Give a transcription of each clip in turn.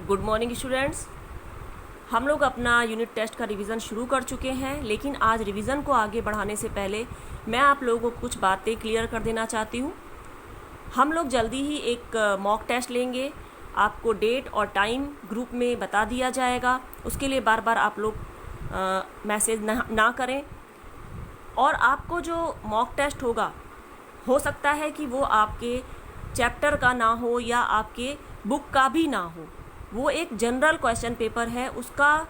Good morning students. हम लोग अपना यूनिट टेस्ट का रिवीजन शुरू कर चुके हैं, लेकिन आज रिवीजन को आगे बढ़ाने से पहले मैं आप लोगों को कुछ बातें क्लियर कर देना चाहती हूँ। हम लोग जल्दी ही एक मॉक टेस्ट लेंगे। आपको डेट और टाइम ग्रुप में बता दिया जाएगा। उसके लिए बार बार आप लोग मैसेज ना करें। और आपको जो मॉक टेस्ट होगा, हो सकता है कि वो आपके चैप्टर का ना हो या आपके बुक का भी ना हो। वो एक जनरल क्वेश्चन पेपर है। उसका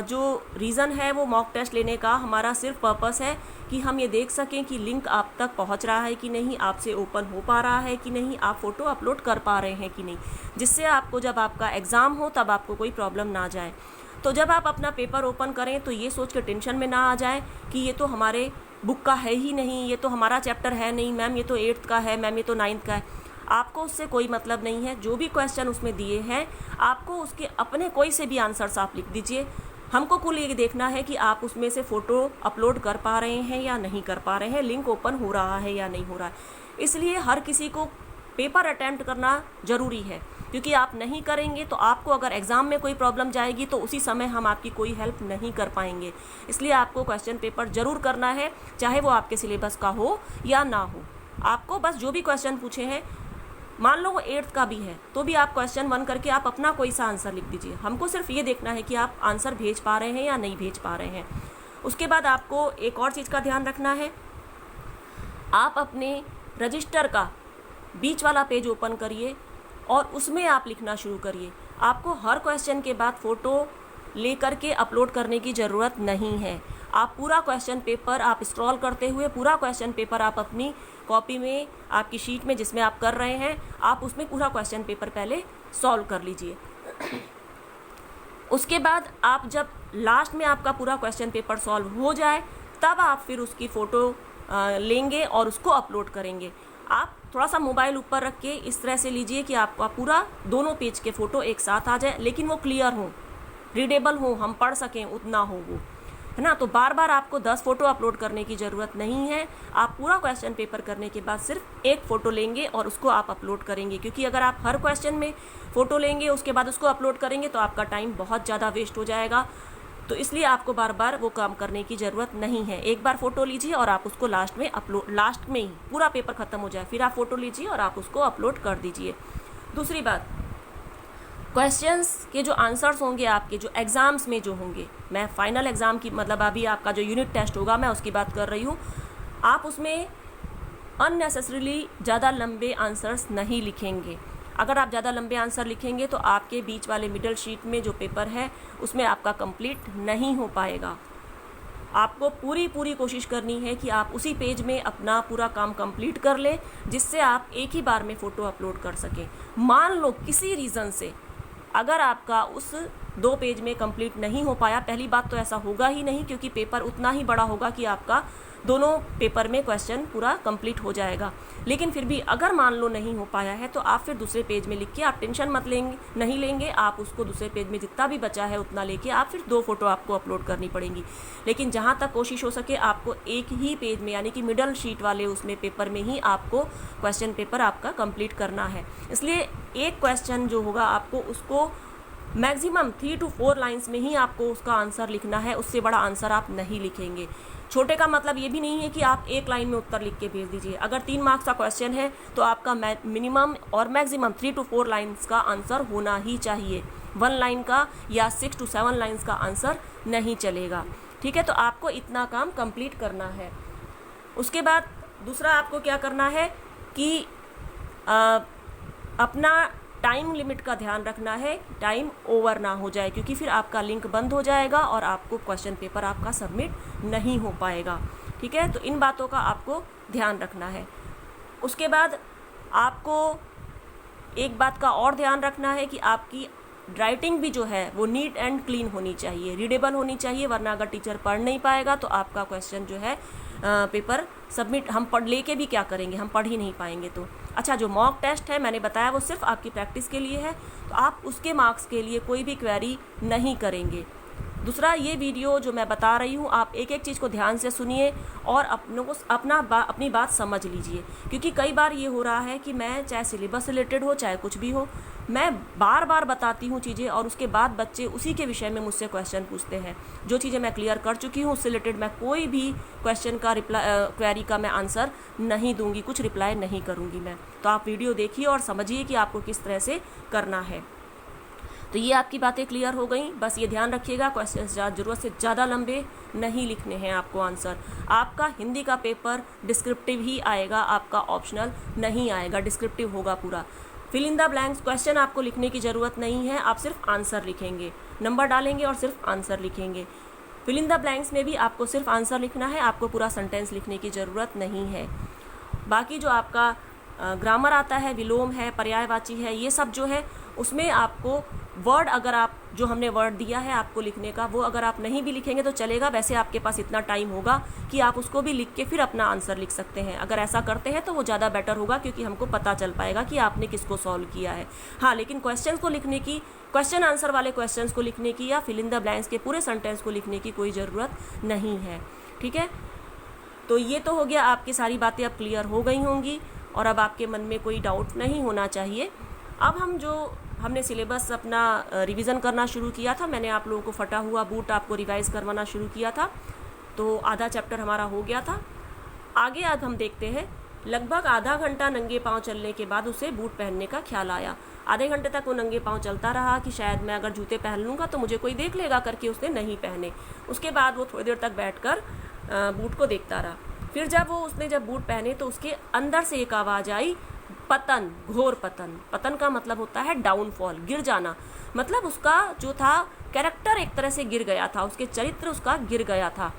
जो रीज़न है वो मॉक टेस्ट लेने का हमारा सिर्फ पर्पस है कि हम ये देख सकें कि लिंक आप तक पहुंच रहा है कि नहीं, आपसे ओपन हो पा रहा है कि नहीं, आप फ़ोटो अपलोड कर पा रहे हैं कि नहीं, जिससे आपको जब आपका एग्ज़ाम हो तब आपको कोई प्रॉब्लम ना जाए। तो जब आप अपना पेपर ओपन करें तो ये सोच के टेंशन में ना आ जाए कि ये तो हमारे बुक का है ही नहीं, ये तो हमारा चैप्टर है नहीं, मैम ये तो 8th का है, मैम ये तो 9th का है। आपको उससे कोई मतलब नहीं है। जो भी क्वेश्चन उसमें दिए हैं आपको उसके अपने कोई से भी आंसर्स आप लिख दीजिए। हमको कुल ये देखना है कि आप उसमें से फ़ोटो अपलोड कर पा रहे हैं या नहीं कर पा रहे हैं, लिंक ओपन हो रहा है या नहीं हो रहा है। इसलिए हर किसी को पेपर अटैम्प्ट करना ज़रूरी है, क्योंकि आप नहीं करेंगे तो आपको अगर एग्ज़ाम में कोई प्रॉब्लम जाएगी तो उसी समय हम आपकी कोई हेल्प नहीं कर पाएंगे। इसलिए आपको क्वेश्चन पेपर ज़रूर करना है, चाहे वो आपके सिलेबस का हो या ना हो। आपको बस जो भी क्वेश्चन पूछे हैं, मान लो वो 8th का भी है तो भी आप क्वेश्चन 1 करके आप अपना कोई सा आंसर लिख दीजिए। हमको सिर्फ ये देखना है कि आप आंसर भेज पा रहे हैं या नहीं भेज पा रहे हैं। उसके बाद आपको एक और चीज़ का ध्यान रखना है। आप अपने रजिस्टर का बीच वाला पेज ओपन करिए और उसमें आप लिखना शुरू करिए। आपको हर क्वेश्चन के बाद फ़ोटो ले करके अपलोड करने की ज़रूरत नहीं है। आप पूरा क्वेश्चन पेपर आप स्क्रॉल करते हुए पूरा क्वेश्चन पेपर आप अपनी कॉपी में, आपकी शीट में जिसमें आप कर रहे हैं, आप उसमें पूरा क्वेश्चन पेपर पहले सॉल्व कर लीजिए। उसके बाद आप जब लास्ट में आपका पूरा क्वेश्चन पेपर सॉल्व हो जाए तब आप फिर उसकी फ़ोटो लेंगे और उसको अपलोड करेंगे। आप थोड़ा सा मोबाइल ऊपर रख के इस तरह से लीजिए कि आपका पूरा दोनों पेज के फ़ोटो एक साथ आ जाए, लेकिन वो क्लियर हो, रीडेबल हो, हम पढ़ सकें उतना हो वो, है ना। तो बार बार आपको 10 फ़ोटो अपलोड करने की ज़रूरत नहीं है। आप पूरा क्वेश्चन पेपर करने के बाद सिर्फ एक फ़ोटो लेंगे और उसको आप अपलोड करेंगे, क्योंकि अगर आप हर क्वेश्चन में फ़ोटो लेंगे उसके बाद उसको अपलोड करेंगे तो आपका टाइम बहुत ज़्यादा वेस्ट हो जाएगा। तो इसलिए आपको बार बार वो काम करने की ज़रूरत नहीं है। एक बार फ़ोटो लीजिए और आप उसको लास्ट में ही पूरा पेपर ख़त्म हो जाए फिर आप फ़ोटो लीजिए और आप उसको अपलोड कर दीजिए। दूसरी बात, क्वेश्चंस के जो आंसर्स होंगे आपके जो एग्ज़ाम्स में जो होंगे, मैं फाइनल एग्ज़ाम की मतलब अभी आपका जो यूनिट टेस्ट होगा मैं उसकी बात कर रही हूँ, आप उसमें अननेसेसरीली ज़्यादा लंबे आंसर्स नहीं लिखेंगे। अगर आप ज़्यादा लंबे आंसर लिखेंगे तो आपके बीच वाले मिडल शीट में जो पेपर है उसमें आपका कंप्लीट नहीं हो पाएगा। आपको पूरी कोशिश करनी है कि आप उसी पेज में अपना पूरा काम कंप्लीट कर लें, जिससे आप एक ही बार में फ़ोटो अपलोड कर सकें। मान लो किसी रीज़न से अगर आपका उस 2 पेज में कंप्लीट नहीं हो पाया, पहली बात तो ऐसा होगा ही नहीं, क्योंकि पेपर उतना ही बड़ा होगा कि आपका दोनों पेपर में क्वेश्चन पूरा कंप्लीट हो जाएगा। लेकिन फिर भी अगर मान लो नहीं हो पाया है तो आप फिर दूसरे पेज में लिख के आप टेंशन मत नहीं लेंगे। आप उसको दूसरे पेज में जितना भी बचा है उतना लेके आप फिर 2 फ़ोटो आपको अपलोड करनी पड़ेंगी। लेकिन जहाँ तक कोशिश हो सके आपको एक ही पेज में, यानी कि मिडल शीट वाले उसमें पेपर में ही आपको क्वेश्चन पेपर आपका कंप्लीट करना है। इसलिए एक क्वेश्चन जो होगा आपको उसको मैक्सिमम 3 to 4 लाइन्स में ही आपको उसका आंसर लिखना है। उससे बड़ा आंसर आप नहीं लिखेंगे। छोटे का मतलब ये भी नहीं है कि आप एक लाइन में उत्तर लिख के भेज दीजिए। अगर 3 मार्क्स का क्वेश्चन है तो आपका मिनिमम और मैक्सिमम 3 to 4 लाइन्स का आंसर होना ही चाहिए। 1 लाइन का या 6 to 7 लाइन्स का आंसर नहीं चलेगा। ठीक है, तो आपको इतना काम कंप्लीट करना है। उसके बाद दूसरा आपको क्या करना है कि अपना टाइम लिमिट का ध्यान रखना है, टाइम ओवर ना हो जाए, क्योंकि फिर आपका लिंक बंद हो जाएगा और आपको क्वेश्चन पेपर आपका सबमिट नहीं हो पाएगा। ठीक है, तो इन बातों का आपको ध्यान रखना है। उसके बाद आपको एक बात का और ध्यान रखना है कि आपकी राइटिंग भी जो है वो नीट एंड क्लीन होनी चाहिए, रीडेबल होनी चाहिए, वरना अगर टीचर पढ़ नहीं पाएगा तो आपका क्वेश्चन जो है पेपर सबमिट हम पढ़ लेके भी क्या करेंगे, हम पढ़ ही नहीं पाएंगे। तो अच्छा, जो मॉक टेस्ट है मैंने बताया वो सिर्फ आपकी प्रैक्टिस के लिए है, तो आप उसके मार्क्स के लिए कोई भी क्वेरी नहीं करेंगे। दूसरा, ये वीडियो जो मैं बता रही हूँ आप एक एक चीज़ को ध्यान से सुनिए और अपनी बात समझ लीजिए, क्योंकि कई बार ये हो रहा है कि मैं चाहे सिलेबस रिलेटेड हो चाहे कुछ भी हो, मैं बार बार बताती हूँ चीज़ें और उसके बाद बच्चे उसी के विषय में मुझसे क्वेश्चन पूछते हैं। जो चीज़ें मैं क्लियर कर चुकी हूँ उससे रिलेटेड मैं कोई भी क्वेश्चन का क्वेरी का मैं आंसर नहीं दूंगी, कुछ रिप्लाई नहीं करूँगी मैं। तो आप वीडियो देखिए और समझिए कि आपको किस तरह से करना है। तो ये आपकी बातें क्लियर हो गई। बस ये ध्यान रखिएगा, क्वेश्चन ज़रूरत से ज़्यादा लंबे नहीं लिखने हैं आपको आंसर। आपका हिंदी का पेपर डिस्क्रिप्टिव ही आएगा, आपका ऑप्शनल नहीं आएगा, डिस्क्रिप्टिव होगा पूरा। Fill in the blanks, question आपको लिखने की ज़रूरत नहीं है, आप सिर्फ आंसर लिखेंगे, नंबर डालेंगे और सिर्फ आंसर लिखेंगे। फिल इन द ब्लैंक्स में भी आपको सिर्फ आंसर लिखना है, आपको पूरा सेंटेंस लिखने की ज़रूरत नहीं है। बाकी जो आपका ग्रामर आता है, विलोम है, पर्यायवाची है, ये सब जो है उसमें आपको वर्ड, अगर आप जो हमने वर्ड दिया है आपको लिखने का, वो अगर आप नहीं भी लिखेंगे तो चलेगा। वैसे आपके पास इतना टाइम होगा कि आप उसको भी लिख के फिर अपना आंसर लिख सकते हैं। अगर ऐसा करते हैं तो वो ज़्यादा बेटर होगा, क्योंकि हमको पता चल पाएगा कि आपने किसको सॉल्व किया है। हाँ, लेकिन क्वेश्चन को लिखने की, क्वेश्चन आंसर वाले क्वेश्चन को लिखने की या फिल इन द ब्लैंक्स के पूरे सेंटेंस को लिखने की कोई ज़रूरत नहीं है। ठीक है, तो ये तो हो गया, आपकी सारी बातें अब क्लियर हो गई होंगी और अब आपके मन में कोई डाउट नहीं होना चाहिए। अब हमने सिलेबस अपना रिवीजन करना शुरू किया था, मैंने आप लोगों को फटा हुआ बूट आपको रिवाइज करवाना शुरू किया था, तो आधा चैप्टर हमारा हो गया था। आगे अब हम देखते हैं, लगभग आधा घंटा नंगे पाँव चलने के बाद उसे बूट पहनने का ख्याल आया। आधे घंटे तक वो नंगे पाँव चलता रहा कि शायद मैं अगर जूते पहन लूँगा तो मुझे कोई देख लेगा करके उसने नहीं पहने। उसके बाद वो थोड़ी देर तक बैठकर बूट को देखता रहा। फिर जब उसने बूट पहने तो उसके अंदर से एक आवाज़ आई, पतन, घोर पतन। पतन का मतलब होता है डाउनफॉल, गिर जाना। मतलब उसका जो था कैरेक्टर एक तरह से गिर गया था, उसके चरित्र उसका गिर गया था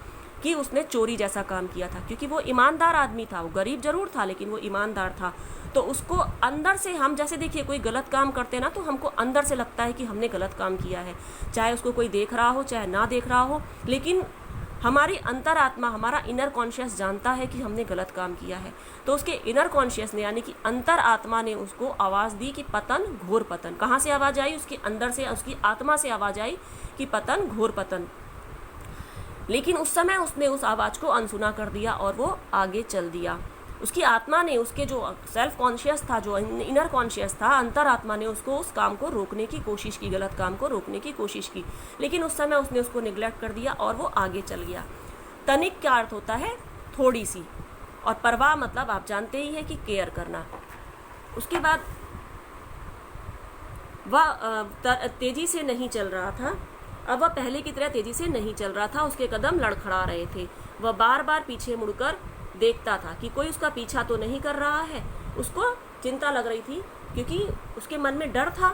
कि उसने चोरी जैसा काम किया था, क्योंकि वो ईमानदार आदमी था। वो गरीब जरूर था लेकिन वो ईमानदार था। तो उसको अंदर से, हम जैसे देखिए कोई गलत काम करते ना तो हमको अंदर से लगता है कि हमने गलत काम किया है, चाहे उसको कोई देख रहा हो चाहे ना देख रहा हो, लेकिन हमारी अंतरात्मा, हमारा इनर कॉन्शियस जानता है कि हमने गलत काम किया है। तो उसके इनर कॉन्शियस ने, यानी कि अंतर आत्मा ने उसको आवाज़ दी कि पतन, घोर पतन। कहाँ से आवाज़ आई? उसके अंदर से, उसकी आत्मा से आवाज़ आई कि पतन, घोर पतन। लेकिन उस समय उसने उस आवाज़ को अनसुना कर दिया और वो आगे चल दिया। उसकी आत्मा ने, उसके जो सेल्फ कॉन्शियस था, जो इनर कॉन्शियस था, अंतरात्मा ने उसको उस काम को रोकने की कोशिश की, गलत काम को रोकने की कोशिश की, लेकिन उस समय उसने उसको निगलेक्ट कर दिया और वो आगे चल गया। तनिक का अर्थ होता है थोड़ी सी, और परवाह मतलब आप जानते ही है कि केयर करना। उसके बाद वह तेजी से नहीं चल रहा था। अब वह पहले की तरह तेजी से नहीं चल रहा था, उसके कदम लड़खड़ा रहे थे। वह बार बार पीछे मुड़कर देखता था कि कोई उसका पीछा तो नहीं कर रहा है। उसको चिंता लग रही थी क्योंकि उसके मन में डर था,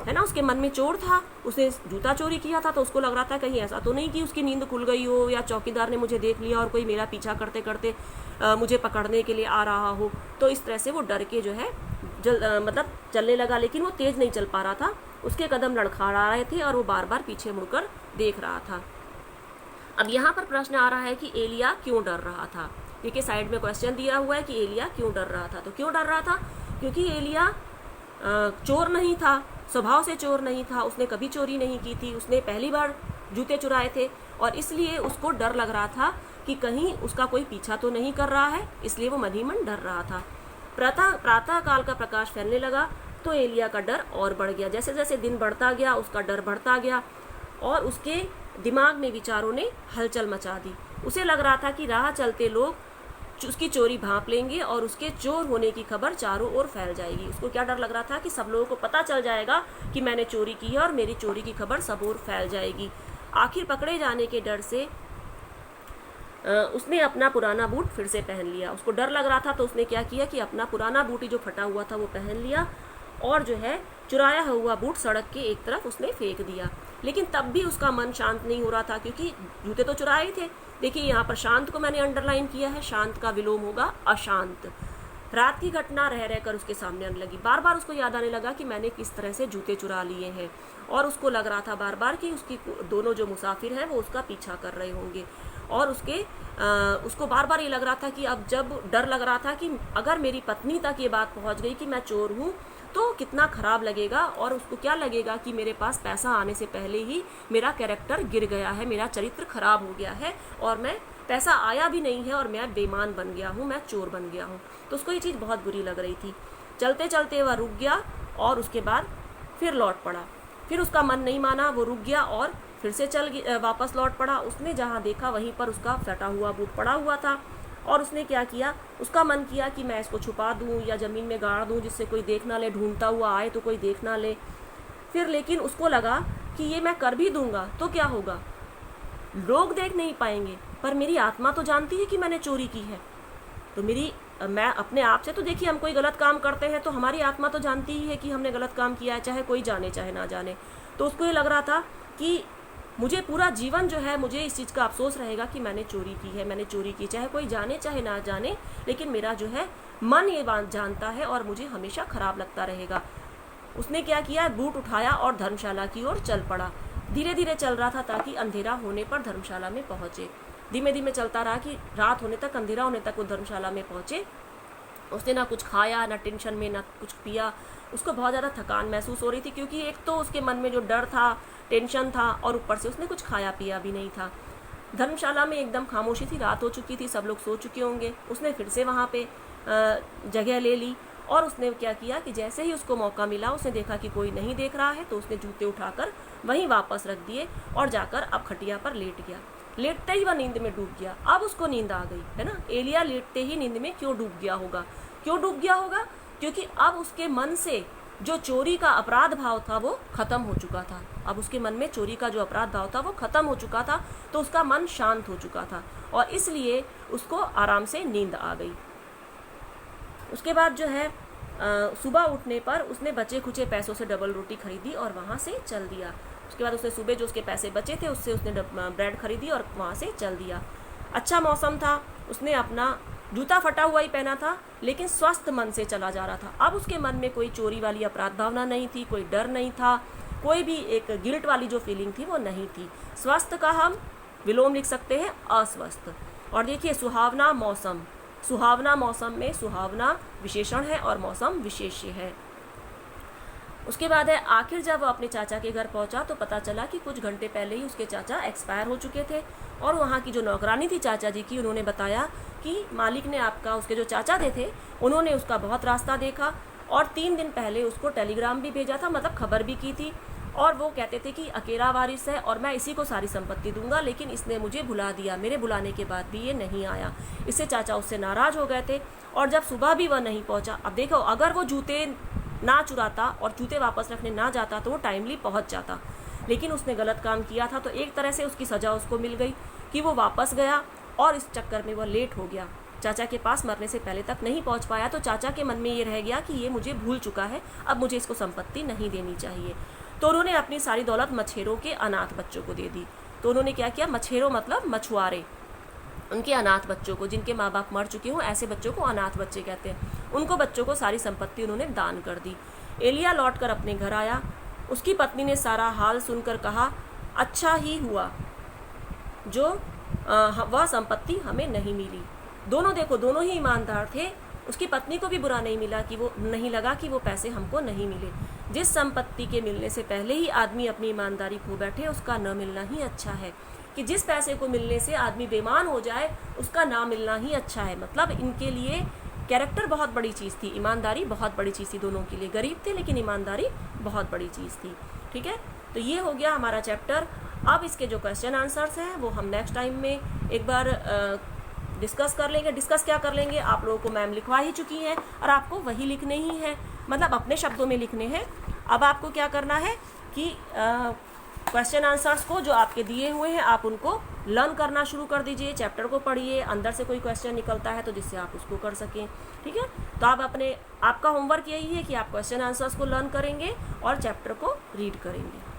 है ना, उसके मन में चोर था। उसने जूता चोरी किया था तो उसको लग रहा था कहीं ऐसा तो नहीं कि उसकी नींद खुल गई हो या चौकीदार ने मुझे देख लिया और कोई मेरा पीछा करते करते मुझे पकड़ने के लिए आ रहा हो। तो इस तरह से वो डर के जो है मतलब चलने लगा, लेकिन वो तेज नहीं चल पा रहा था। उसके कदम लड़खड़ा रहे थे और वो बार बार पीछे मुड़कर देख रहा था। अब यहाँ पर प्रश्न आ रहा है कि एलिया क्यों डर रहा था। देखिए साइड में क्वेश्चन दिया हुआ है कि एलिया क्यों डर रहा था। तो क्यों डर रहा था? क्योंकि एलिया चोर नहीं था, स्वभाव से चोर नहीं था, उसने कभी चोरी नहीं की थी, उसने पहली बार जूते चुराए थे और इसलिए उसको डर लग रहा था कि कहीं उसका कोई पीछा तो नहीं कर रहा है, इसलिए वो मन ही मन डर रहा था। प्रातः काल का प्रकाश फैलने लगा तो एलिया का डर और बढ़ गया। जैसे जैसे दिन बढ़ता गया उसका डर बढ़ता गया और उसके दिमाग में विचारों ने हलचल मचा दी। उसे लग रहा था कि राह चलते लोग उसकी चोरी भांप लेंगे और उसके चोर होने की खबर चारों ओर फैल जाएगी। उसको क्या डर लग रहा था कि सब लोगों को पता चल जाएगा कि मैंने चोरी की है और मेरी चोरी की खबर सब ओर फैल जाएगी। आखिर पकड़े जाने के डर से उसने अपना पुराना बूट फिर से पहन लिया। उसको डर लग रहा था तो उसने क्या किया कि अपना पुराना बूट ही जो फटा हुआ था वो पहन लिया और जो है चुराया हुआ बूट सड़क के एक तरफ उसने फेंक दिया। लेकिन तब भी उसका मन शांत नहीं हो रहा था क्योंकि जूते तो चुराए थे। देखिए यहाँ पर शांत को मैंने अंडरलाइन किया है, शांत का विलोम होगा अशांत। रात की घटना रह रहकर उसके सामने आने लगी। बार बार उसको याद आने लगा कि मैंने किस तरह से जूते चुरा लिए हैं और उसको लग रहा था बार बार कि उसकी दोनों जो मुसाफिर हैं वो उसका पीछा कर रहे होंगे और उसको बार बार ये लग रहा था कि अब जब डर लग रहा था कि अगर मेरी पत्नी तक ये बात पहुंच गई कि मैं चोर हूँ तो कितना खराब लगेगा और उसको क्या लगेगा कि मेरे पास पैसा आने से पहले ही मेरा कैरेक्टर गिर गया है, मेरा चरित्र खराब हो गया है और मैं पैसा आया भी नहीं है और मैं बेईमान बन गया हूँ, मैं चोर बन गया हूँ। तो उसको ये चीज़ बहुत बुरी लग रही थी। चलते चलते वह रुक गया और उसके बाद फिर लौट पड़ा। फिर उसका मन नहीं माना, वो रुक गया और फिर से वापस लौट पड़ा। उसने जहाँ देखा वहीं पर उसका फटा हुआ बूट पड़ा हुआ था और उसने क्या किया, उसका मन किया कि मैं इसको छुपा दूँ या ज़मीन में गाड़ दूँ जिससे कोई देख ना ले, ढूंढता हुआ आए तो कोई देख ना ले। फिर लेकिन उसको लगा कि ये मैं कर भी दूंगा तो क्या होगा, लोग देख नहीं पाएंगे, पर मेरी आत्मा तो जानती है कि मैंने चोरी की है। तो मैं अपने आप से तो देखिए, हम कोई गलत काम करते हैं तो हमारी आत्मा तो जानती ही है कि हमने गलत काम किया है, चाहे कोई जाने चाहे ना जाने। तो उसको ये लग रहा था कि मुझे पूरा जीवन जो है मुझे इस चीज़ का अफसोस रहेगा कि मैंने चोरी की है, मैंने चोरी की, चाहे कोई जाने चाहे ना जाने, लेकिन मेरा जो है मन ये बात जानता है और मुझे हमेशा खराब लगता रहेगा। उसने क्या किया, बूट उठाया और धर्मशाला की ओर चल पड़ा। धीरे धीरे चल रहा था ताकि अंधेरा होने पर धर्मशाला में पहुंचे। धीमे धीमे चलता रहा कि रात होने तक, अंधेरा होने तक वो धर्मशाला में पहुंचे। उसने ना कुछ खाया, ना टेंशन में, ना कुछ पिया। उसको बहुत ज़्यादा थकान महसूस हो रही थी क्योंकि एक तो उसके मन में जो डर था, टेंशन था, और ऊपर से उसने कुछ खाया पिया भी नहीं था। धर्मशाला में एकदम खामोशी थी, रात हो चुकी थी, सब लोग सो चुके होंगे। उसने फिर से वहाँ पे जगह ले ली और उसने क्या किया कि जैसे ही उसको मौका मिला, उसने देखा कि कोई नहीं देख रहा है तो उसने जूते उठाकर वहीं वापस रख दिए और जाकर अब खटिया पर लेट गया। लेटते ही वह नींद में डूब गया। अब उसको नींद आ गई, है ना। एलिया लेटते ही नींद में क्यों डूब गया होगा? क्यों डूब गया होगा? क्योंकि अब उसके मन से जो चोरी का अपराध भाव था वो खत्म हो चुका था। अब उसके मन में चोरी का जो अपराध भाव था वो खत्म हो चुका था, तो उसका मन शांत हो चुका था और इसलिए उसको आराम से नींद आ गई। उसके बाद जो है सुबह उठने पर उसने बचे खुचे पैसों से डबल रोटी खरीदी और वहाँ से चल दिया। उसके बाद उसने सुबह जो उसके पैसे बचे थे उससे उसने ब्रेड खरीदी और वहाँ से चल दिया। अच्छा मौसम था, उसने अपना जूता फटा हुआ ही पहना था लेकिन स्वस्थ मन से चला जा रहा था। अब उसके मन में कोई चोरी वाली अपराध भावना नहीं थी, कोई डर नहीं था, कोई भी एक गिल्ट वाली जो फीलिंग थी वो नहीं थी। स्वस्थ का हम विलोम लिख सकते हैं अस्वस्थ। और देखिए सुहावना मौसम, सुहावना मौसम में सुहावना विशेषण है और मौसम विशेष्य है। उसके बाद है आखिर जब वो अपने चाचा के घर पहुंचा तो पता चला कि कुछ घंटे पहले ही उसके चाचा एक्सपायर हो चुके थे। और वहाँ की जो नौकरानी थी चाचा जी की, उन्होंने बताया कि मालिक ने आपका, उसके जो चाचा थे उन्होंने उसका बहुत रास्ता देखा और 3 दिन पहले उसको टेलीग्राम भी भेजा था, मतलब खबर भी की थी। और वो कहते थे कि अकेला वारिस है और मैं इसी को सारी संपत्ति दूंगा, लेकिन इसने मुझे भुला दिया, मेरे बुलाने के बाद भी ये नहीं आया। इससे चाचा उससे नाराज़ हो गए थे और जब सुबह भी वह नहीं पहुंचा। अब देखो, अगर वो जूते ना चुराता और जूते वापस रखने ना जाता तो वो टाइमली पहुंच जाता, लेकिन उसने गलत काम किया था तो एक तरह से उसकी सज़ा उसको मिल गई कि वो वापस गया और इस चक्कर में वह लेट हो गया, चाचा के पास मरने से पहले तक नहीं पहुंच पाया। तो चाचा के मन में ये रह गया कि ये मुझे भूल चुका है, अब मुझे इसको संपत्ति नहीं देनी चाहिए। तो उन्होंने अपनी सारी दौलत मछेरों के अनाथ बच्चों को दे दी। तो उन्होंने क्या किया, मछेरों मतलब मछुआरे, उनके अनाथ बच्चों को, जिनके माँ बाप मर चुके हों, ऐसे बच्चों को अनाथ बच्चे कहते हैं, उनको बच्चों को सारी संपत्ति उन्होंने दान कर दी। एलिया लौटकर अपने घर आया। उसकी पत्नी ने सारा हाल सुनकर कहा, अच्छा ही हुआ जो वह संपत्ति हमें नहीं मिली। दोनों देखो, दोनों ही ईमानदार थे। उसकी पत्नी को भी बुरा नहीं मिला कि वो नहीं लगा कि वो पैसे हमको नहीं मिले। जिस संपत्ति के मिलने से पहले ही आदमी अपनी ईमानदारी खो बैठे, उसका न मिलना ही अच्छा है। कि जिस पैसे को मिलने से आदमी बेईमान हो जाए, उसका ना मिलना ही अच्छा है। मतलब इनके लिए कैरेक्टर बहुत बड़ी चीज़ थी, ईमानदारी बहुत बड़ी चीज़ थी दोनों के लिए। गरीब थे लेकिन ईमानदारी बहुत बड़ी चीज़ थी। ठीक है, तो ये हो गया हमारा चैप्टर। अब इसके जो क्वेश्चन आंसर्स हैं वो हम नेक्स्ट टाइम में एक बार डिस्कस कर लेंगे। डिस्कस क्या कर लेंगे, आप लोगों को मैम लिखवा ही चुकी हैं और आपको वही लिखने ही हैं, मतलब अपने शब्दों में लिखने हैं। अब आपको क्या करना है कि क्वेश्चन आंसर्स को जो आपके दिए हुए हैं आप उनको लर्न करना शुरू कर दीजिए। चैप्टर को पढ़िए, अंदर से कोई क्वेश्चन निकलता है तो जिससे आप उसको कर सकें। ठीक है, तो आप आपका होमवर्क यही है कि आप क्वेश्चन आंसर्स को लर्न करेंगे और चैप्टर को रीड करेंगे।